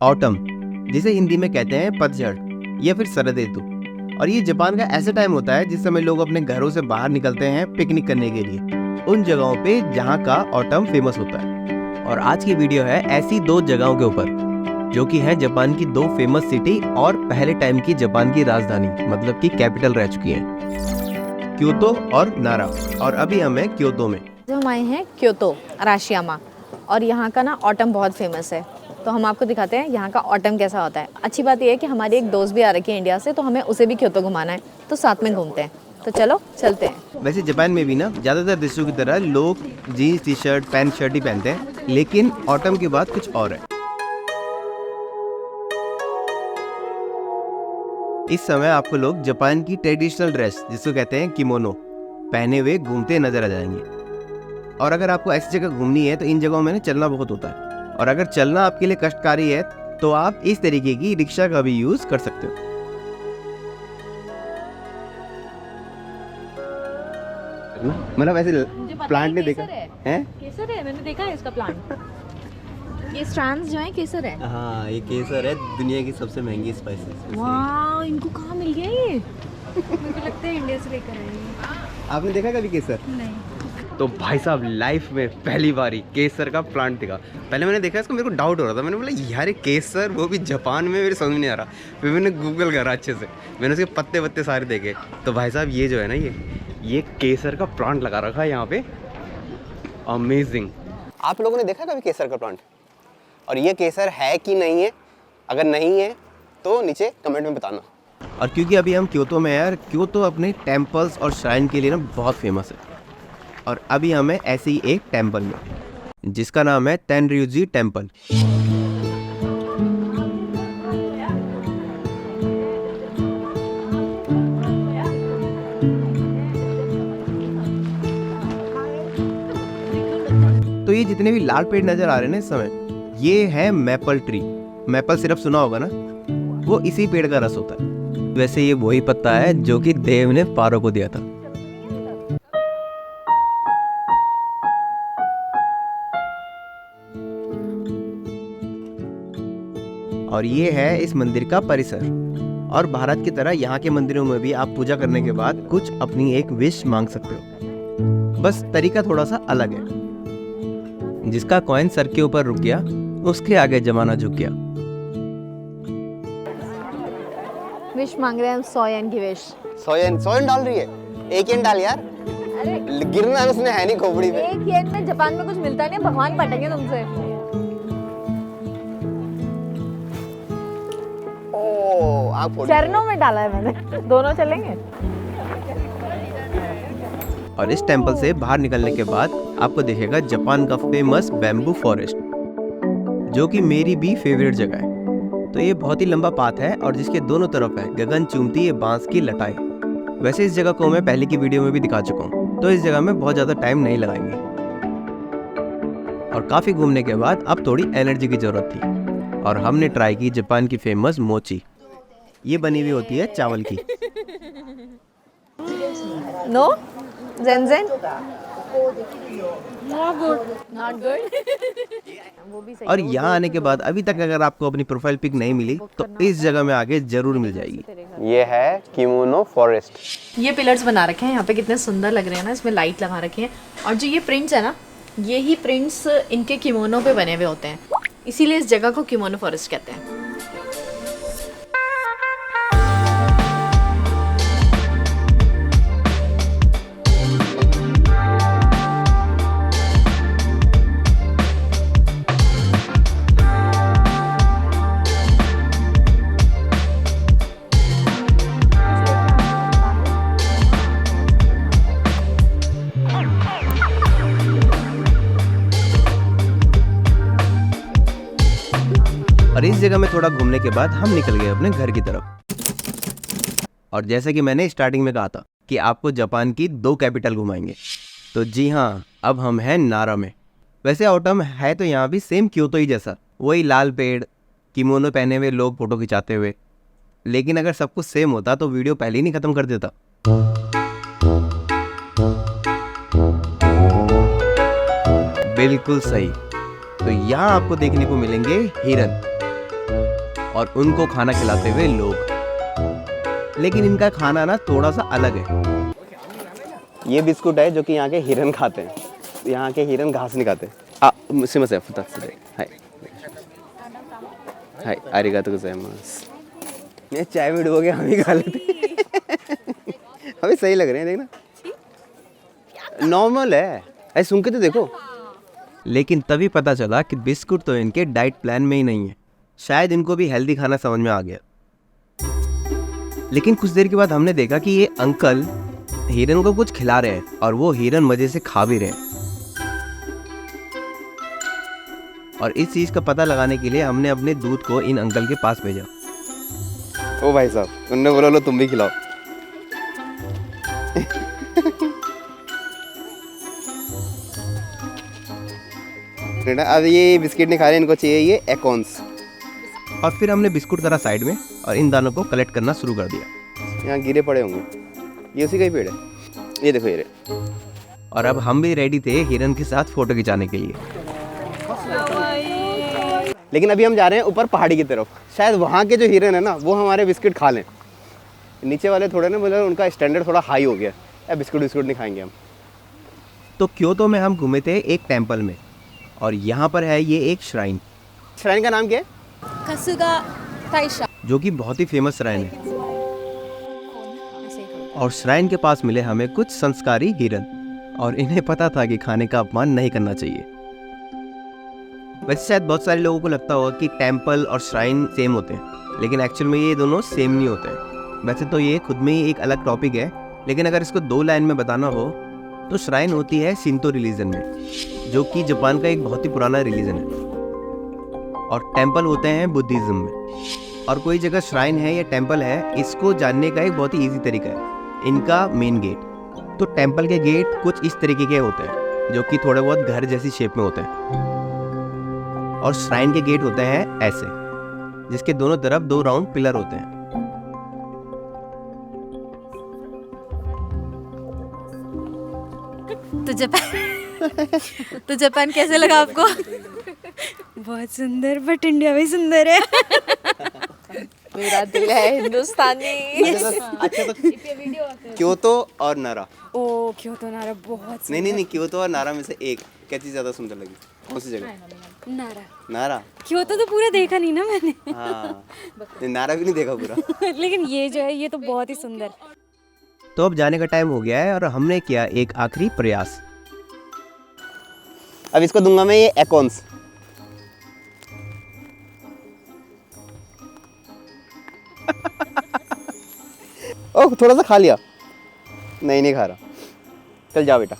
Autumn, जिसे हिंदी में कहते हैं पतझड़ या फिर शरद ऋतु। और ये जापान का ऐसा टाइम होता है जिस समय लोग अपने घरों से बाहर निकलते हैं पिकनिक करने के लिए, उन जगहों पे जहाँ का ऑटम फेमस होता है। और आज की वीडियो है ऐसी 2 जगहों के ऊपर जो कि हैं जापान की 2 फेमस सिटी और पहले टाइम की जापान की राजधानी, मतलब कि कैपिटल रह चुकी है, क्योतो और नारा। और अभी हम हैं क्योतो में। जो हम आए हैं क्योतो अराशियामा, और यहाँ का ना ऑटम बहुत फेमस है, तो हम आपको दिखाते हैं यहाँ का ऑटम कैसा होता है। अच्छी बात यह है कि हमारी एक दोस्त भी आ रखी है इंडिया से, तो हमें उसे भी क्योतो घुमाना है, तो साथ में घूमते हैं। तो चलो चलते हैं। वैसे जापान में भी ना ज़्यादातर देशों की तरह लोग jeans T shirt pants shirt ही पहनते हैं, लेकिन ऑटम की बात कुछ और है। इस समय आपको लोग जापान की ट्रेडिशनल ड्रेस, जिसको कहते हैं किमोनो, पहने हुए घूमते नजर आ जाएंगे। और अगर आपको ऐसी जगह घूमनी है तो इन जगहों में ना चलना बहुत होता है, और अगर चलना आपके लिए कष्टकारी है तो आप इस तरीके की रिक्शा का भी यूज कर सकते हो। मतलब ऐसे प्लांट ने देखा है? केसर है, मैंने देखा है इसका प्लांट। ये स्ट्रैंड्स जो है केसर है। हाँ, ये केसर है, दुनिया की सबसे महंगी स्पाइसेस। वाह, इनको कहाँ मिल गया ये? मुझे लगता है इंडिया से लेकर आए हैं। आपने देखा कभी केसर? नहीं। तो भाई साहब लाइफ में पहली बार ही केसर का प्लांट दिखा। पहले मैंने देखा इसको, मेरे को डाउट हो रहा था, मैंने बोला यार ये केसर, वो भी जापान में, मेरे समझ नहीं आ रहा। फिर मैंने गूगल करा अच्छे से, मैंने उसके पत्ते वत्ते सारे देखे, तो भाई साहब ये जो है ना, ये केसर का प्लांट लगा रखा है यहाँ पे। अमेजिंग। आप लोगों ने देखा कभी केसर का प्लांट? और ये केसर है कि नहीं है? अगर नहीं है तो नीचे कमेंट में बताना। और क्योंकि अभी हम क्योतो में हैं यार, क्योतो अपने टेम्पल्स और श्राइन के लिए ना बहुत फेमस है। और अभी हमें ऐसे ही एक टेम्पल में, जिसका नाम है तेनryuji टेम्पल। तो ये जितने भी लाल पेड़ नजर आ रहे हैं ना इस समय, ये है मैपल ट्री। मैपल सिर्फ सुना होगा ना, वो इसी पेड़ का रस होता है। वैसे ये वही पत्ता है जो कि देव ने पारो को दिया था। और ये है इस मंदिर का परिसर। और भारत की तरह यहाँ के मंदिरों में भी आप पूजा करने के बाद कुछ अपनी एक विश मांग सकते हो, बस तरीका थोड़ा सा अलग है। जिसका कॉइन सर के ऊपर रुक गया, उसके आगे जमाना झुक गया। विश मांग रहे हैं हम 100 येन की विश। 100 येन डाल रही है? 1 येन डाल यार। अरे गिरना उसने है नहीं खोपड़ी पे। 1 येन में जापान में कुछ मिलता नहीं, भगवान पटेंगे तुमसे। चरणों में डाला है मैंने। दोनों चलेंगे। और इस टेंपल से बाहर निकलने के बाद आपको दिखेगा जापान का फेमस बैम्बू फॉरेस्ट, जो कि मेरी भी फेवरेट जगह है। तो ये बहुत ही लंबा पाथ है और जिसके दोनों तरफ है गगन चूमती ये बांस की लटाएं। वैसे इस जगह को मैं पहले की वीडियो में भी दिखा चुका हूँ, तो इस जगह में बहुत ज्यादा टाइम नहीं लगाएंगे। और काफी घूमने के बाद अब थोड़ी एनर्जी की जरूरत थी, और हमने ट्राई की जापान की फेमस मोची। ये बनी हुई होती है चावल की। No then not good. और यहाँ आने के बाद अभी तक अगर आपको अपनी प्रोफाइल पिक नहीं मिली तो इस जगह में आगे जरूर मिल जाएगी। ये है किमोनो फॉरेस्ट। ये पिलर्स बना रखे हैं यहाँ पे, कितने सुंदर लग रहे हैं ना, इसमें लाइट लगा रखी है। और जो ये प्रिंट्स है ना, ये ही प्रिंट्स इनके किमोनो पे बने हुए होते हैं, इसीलिए इस जगह को किमोनो फॉरेस्ट कहते हैं। और इस जगह में थोड़ा घूमने के बाद हम निकल गए अपने घर की तरफ। और जैसे कि मैंने स्टार्टिंग में कहा था कि आपको जापान की 2 कैपिटल घुमाएंगे, तो जी हाँ, अब हम हैं नारा में। वैसे ऑटम है तो यहाँ भी सेम क्योतो ही जैसा, वही लाल पेड़, किमोनो पहने हुए लोग फोटो खिंचाते हुए। लेकिन अगर सब कुछ सेम होता तो वीडियो पहले ही नहीं खत्म कर देता। बिल्कुल सही। तो यहाँ आपको देखने को मिलेंगे हिरन। और उनको खाना खिलाते हुए लोग। लेकिन इनका खाना ना थोड़ा सा अलग है। ये बिस्कुट है जो कि यहाँ के हिरन खाते हैं। यहाँ के हिरन घास नहीं खाते। सिमसे फुतात से हाय हाय आरिगातो गोजाइमास। ये चाय में डुबो के हम ही खा लेते। हमें सही लग रहे हैं, देखना नॉर्मल है, ऐसे सुन के तो देखो। लेकिन तभी पता चला कि बिस्कुट तो इनके डाइट प्लान में ही नहीं है। शायद इनको भी हेल्दी खाना समझ में आ गया। लेकिन कुछ देर के बाद हमने देखा कि ये अंकल हिरन को कुछ खिला रहे हैं और वो हिरन मजे से खा भी रहे हैं। और इस चीज का पता लगाने के लिए हमने अपने दूध को इन अंकल के पास भेजा। ओ भाई साहब, उनने बोला लो तुम भी खिलाओ। अब ये बिस्किट नहीं खा रहे, इनको चाहिए ये एकॉन्स। और फिर हमने बिस्कुट करा साइड में और इन दानों को कलेक्ट करना शुरू कर दिया। यहाँ गिरे पड़े होंगे, ये उसी का ही पेड़ है। ये देखो ये रे। और अब हम भी रेडी थे हिरन के साथ फोटो खिंचाने के लिए। लेकिन अभी हम जा रहे हैं ऊपर पहाड़ी की तरफ। शायद वहाँ के जो हिरन है ना वो हमारे बिस्किट खा लें। नीचे वाले थोड़े ना मतलब उनका स्टैंडर्ड थोड़ा हाई हो गया है, बिस्कुट नहीं खाएंगे हम। तो क्योतो में हम घूमे थे एक टेम्पल में, और यहाँ पर है ये एक श्राइन। श्राइन का नाम क्या है? कसूगा ताइशा। जो कि बहुत ही फेमस श्राइन है। और श्राइन के पास मिले हमें कुछ संस्कारी हिरन, और इन्हें पता था कि खाने का अपमान नहीं करना चाहिए। वैसे शायद बहुत सारे लोगों को लगता होगा कि टेम्पल और श्राइन सेम होते हैं, लेकिन एक्चुअल में ये दोनों सेम नहीं होते हैं। वैसे तो ये खुद में ही एक अलग टॉपिक है, लेकिन अगर इसको 2 लाइन में बताना हो तो श्राइन होती है शिंतो रिलीजन में, जो कि जापान का एक बहुत ही पुराना रिलीजन है, और टेम्पल होते हैं बुद्धिज्म में। और कोई जगह श्राइन है या टेम्पल है, इसको जानने का एक बहुत ही ईजी तरीका है, इनका मेन गेट। तो टेम्पल के गेट कुछ इस तरीके के होते हैं, जो कि थोड़े बहुत घर जैसी शेप में होते हैं। और श्राइन के गेट होते हैं ऐसे, जिसके दोनों तरफ 2 राउंड पिलर होते हैं। तो जापान कैसे लगा आपको? बहुत सुंदर, बट इंडिया भी सुंदर है। मेरा दिल है हिंदुस्तानी। अच्छा तो क्योतो और नारा। ओ क्योतो नारा बहुत नहीं क्योतो और नारा में से एक क्या चीज़ ज़्यादा सुंदर लगी? कौन सी जगह? नारा। नारा। क्योतो तो पूरा देखा नहीं ना मैंने। हाँ, नारा भी नहीं देखा पूरा। लेकिन ये जो है ये तो बहुत ही सुंदर। तो अब जाने का टाइम हो गया है और हमने किया एक आखिरी प्रयास। अब इसको दूंगा मैं ये एकॉन्स। ओह थोड़ा सा खा लिया। नहीं खा रहा। चल जाओ बेटा।